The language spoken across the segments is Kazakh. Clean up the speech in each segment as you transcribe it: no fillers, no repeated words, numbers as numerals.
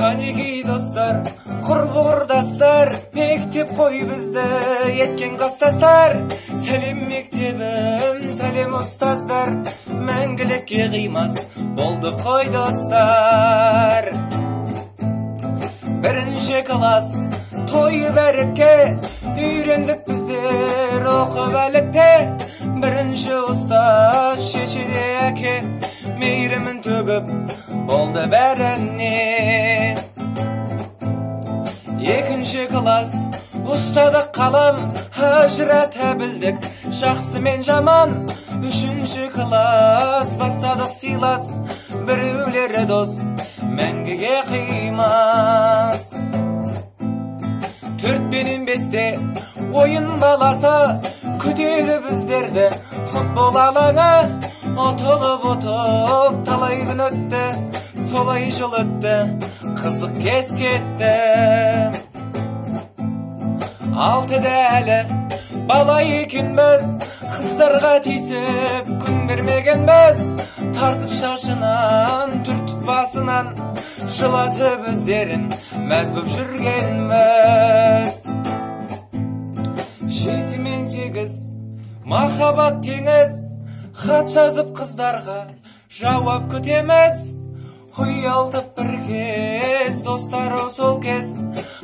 Kaneki dostlar, kurbu kurdaslar, mektep koy bizde yetken kastaslar. Selim mektebim, selim ustazlar, мәңгілекке қимас болды қой достар. Бірінші класс тойы бәрікке, үйрендік біздер оқып әліппе. Бірінші ұстаз шешеде әке, мейірімін төгіп болды бәріне. Екінші класс ұстадық қалам, ажырата білдік жақсы мен жаман. Үшінші класс бастадық сыйлас, біреулері дос мәңгіге қимас. Төрт пенен бесте ойын баласа, күтеді біздерді футбол алаңы. Отылып талай күн өтті, солай жыл өтті, қызық кез кетті. Алтыда әлі бала екенбіз, қыздарға тиісіп күн бермегенбіз. Тартып шашынан, түртіп басынан, жылатып өздерін мәз боп жүргенбіз. 7 мен 8 махаббат теңіз, хат жазып қыздарға жауап күтеміз. Ұялтып бір кез, достары сол кез,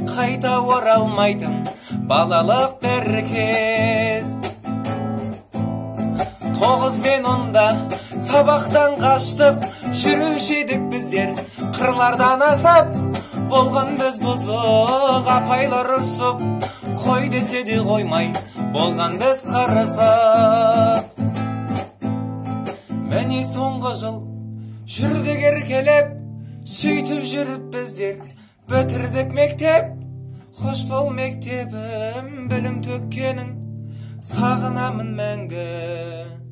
қайта оралмайтын балалық бір кез. 9 мен 10-да сабақтан қаштық, жүруші едік біздер қырлардан асап. Болған біз бұзық, апайлар ұрсып, қой десе де қоймай, болған біз қарысып. Міне соңғы жыл жүрдік еркелеп, сөйтіп жүріп біздер бітірдік мектеп. Қош бол мектебім, білім төккенің, сағынамын мәңгі.